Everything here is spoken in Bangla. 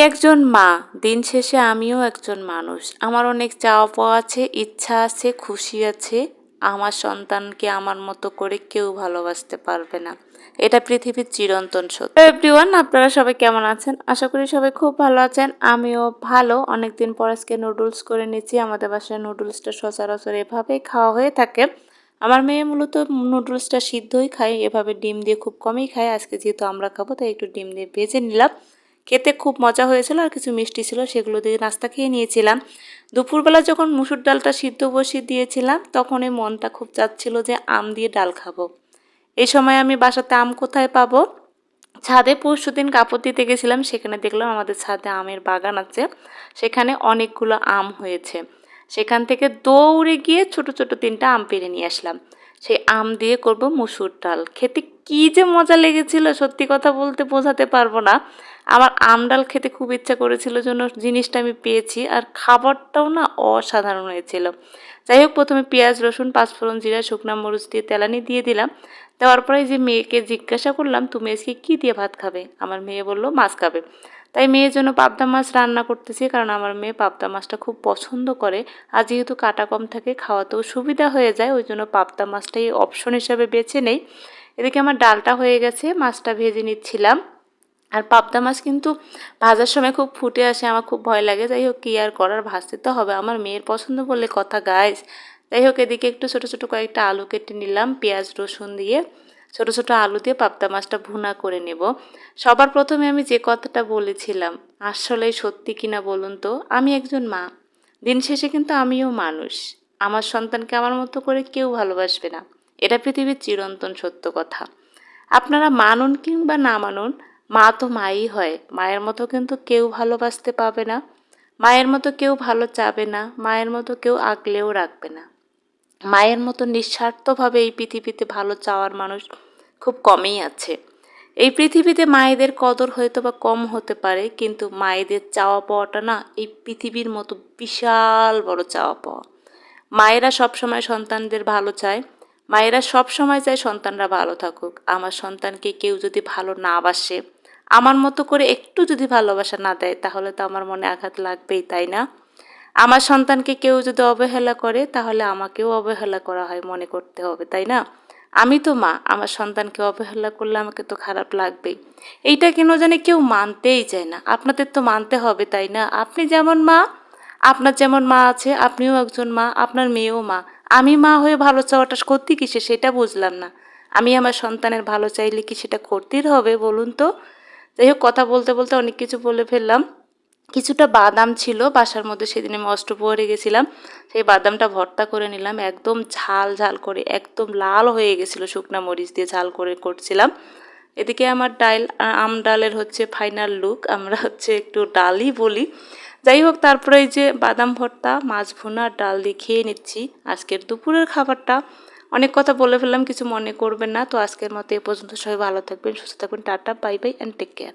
একজন মা, দিন শেষে আমিও একজন মানুষ। আমার অনেক চাওয়া পাওয়া আছে, ইচ্ছা আছে, খুশি আছে। আমার সন্তানকে আমার মতো করে কেউ ভালোবাসতে পারবে না। এটা পৃথিবীর চিরন্তন সত্য। এভরিওয়ান, আপনারা সবাই কেমন আছেন? আশা করি সবাই খুব ভালো আছেন। আমিও ভালো। অনেকদিন পর আজকে নুডলস করে নিচ্ছি। আমাদের বাসায় নুডলসটা সচরাচর এভাবেই খাওয়া হয়ে থাকে। আমার মেয়ে মূলত নুডলসটা সিদ্ধই খায়, এভাবে ডিম দিয়ে খুব কমই খায়। আজকে যেহেতু আমরা খাবো তাই একটু ডিম দিয়ে ভেজে নিলাম। খেতে খুব মজা হয়েছিল, আর কিছু মিষ্টি ছিল, সেগুলো দিয়ে নাস্তা খেয়ে নিয়েছিলাম। দুপুরবেলা যখন মুসুর ডালটা সিদ্ধ বসিয়ে দিয়েছিলাম তখনই মনটা খুব চাচ্ছিল যে আম দিয়ে ডাল খাবো। এই সময় আমি বাসাতে আম কোথায় পাবো? ছাদে পরশুদিন কাপড় দিতে গেছিলাম, সেখানে দেখলাম আমাদের ছাদে আমের বাগান আছে, সেখানে অনেকগুলো আম হয়েছে। সেখান থেকে দৌড়ে গিয়ে ছোট ছোট 3টা আম পেড়ে নিয়ে আসলাম। সেই আম দিয়ে করব মুসুর ডাল। খেতে কী যে মজা লেগেছিল, সত্যি কথা বলতে বোঝাতে পারবো না। আমার আম ডাল খেতে খুব ইচ্ছা করেছিল জন্য জিনিসটা আমি পেয়েছি, আর খাবারটাও না অসাধারণ হয়েছিল। যাই হোক, প্রথমে পেঁয়াজ, রসুন, পাঁচফোড়ন, জিরা, শুকনো মরিচ দিয়ে তেলানি দিয়ে দিলাম। দেওয়ার পরে যে মেয়েকে জিজ্ঞাসা করলাম, তুমি আজকে কী দিয়ে ভাত খাবে? আমার মেয়ে বলল মাছ খাবে। তাই মেয়ের জন্য পাবদা মাছ রান্না করতেছি, কারণ আমার মেয়ে পাবদা মাছটা খুব পছন্দ করে। আর যেহেতু কাটা কম থাকে, খাওয়াতেও সুবিধা হয়ে যায়, ওই জন্য পাবদা মাছটাই অপশন হিসাবে বেছে নেই। এদিকে আমার ডালটা হয়ে গেছে, মাছটা ভেজে নিচ্ছিলাম। আর পাবদা মাছ কিন্তু ভাজার সময় খুব ফুটে আসে, আমার খুব ভয় লাগে। যাই হোক, কী আর করার, ভাজতে তো হবে, আমার মেয়ের পছন্দ বলে কথা গাইস। যাই হোক, এদিকে একটু ছোটো ছোটো কয়েকটা আলু কেটে নিলাম, পেঁয়াজ রসুন দিয়ে ছোটো ছোটো আলু দিয়ে পাবদা মাছটা ভুনা করে নেব। সবার প্রথমে আমি যে কথাটা বলেছিলাম, আসলেই সত্যি কিনা বলুন তো? আমি একজন মা, দিন শেষে কিন্তু আমিও মানুষ। আমার সন্তানকে আমার মতো করে কেউ ভালোবাসবে না, এটা পৃথিবীর চিরন্তন সত্য কথা। আপনারা মানুন কিংবা না মানুন, মা তো মাই হয়। মায়ের মতো কিন্তু কেউ ভালোবাসতে পাবে না, মায়ের মতো কেউ ভালো চাবে না, মায়ের মতো কেউ আগলেও রাখবে না। মায়ের মতো নিঃস্বার্থভাবে এই পৃথিবীতে ভালো চাওয়ার মানুষ খুব কমই আছে। এই পৃথিবীতে মায়েদের কদর হয়তো বা কম হতে পারে, কিন্তু মায়েদের চাওয়া পাওয়াটা না এই পৃথিবীর মতো বিশাল বড় চাওয়া পাওয়া। মায়েরা সবসময় সন্তানদের ভালো চায়, মায়েরা সবসময় চায় সন্তানরা ভালো থাকুক। আমার সন্তানকে কেউ যদি ভালো না বাসে, আমার মতো করে একটু যদি ভালোবাসা না দেয়, তাহলে তো আমার মনে আঘাত লাগবেই, তাই না? আমার সন্তানকে কেউ যদি অবহেলা করে, তাহলে আমাকেও অবহেলা করা হয় মনে করতে হবে, তাই না? আমি তো মা, আমার সন্তানকে অবহেলা করলে আমাকে তো খারাপ লাগবেই। এইটা কেন জানি কেউ মানতেই চায় না। আপনাদের তো মানতে হবে, তাই না? আপনি যেমন মা, আপনার যেমন মা আছে, আপনিও একজন মা, আপনার মেয়েও মা। আমি মা হয়ে ভালো চাওয়াটা ক্ষতি কিসে সেটা বুঝলাম না। আমি আমার সন্তানের ভালো চাইলে কি সেটা করতেই হবে বলুন তো? যাই হোক, কথা বলতে বলতে অনেক কিছু বলে ফেললাম। কিছুটা বাদাম ছিল বাসার মধ্যে, সেদিন আমি অষ্টপ্রহরে গেছিলাম, সেই বাদামটা ভর্তা করে নিলাম, একদম ঝাল ঝাল করে, একদম লাল হয়ে গেছিলো, শুকনা মরিচ দিয়ে ঝাল করে করছিলাম। এদিকে আমার আম ডালের হচ্ছে ফাইনাল লুক, আমরা হচ্ছে একটু ডালই বলি। যাই হোক, তারপরে এই যে বাদাম ভর্তা, মাছ ভুনা, ডাল দিয়ে খেয়ে নিচ্ছি আজকের দুপুরের খাবারটা। অনেক কথা বলে ফেললাম, কিছু মনে করবেন না। তো আজকের মতো এ পর্যন্ত। সবাই ভালো থাকবেন, সুস্থ থাকবেন। Ta-ta, bye bye and take care.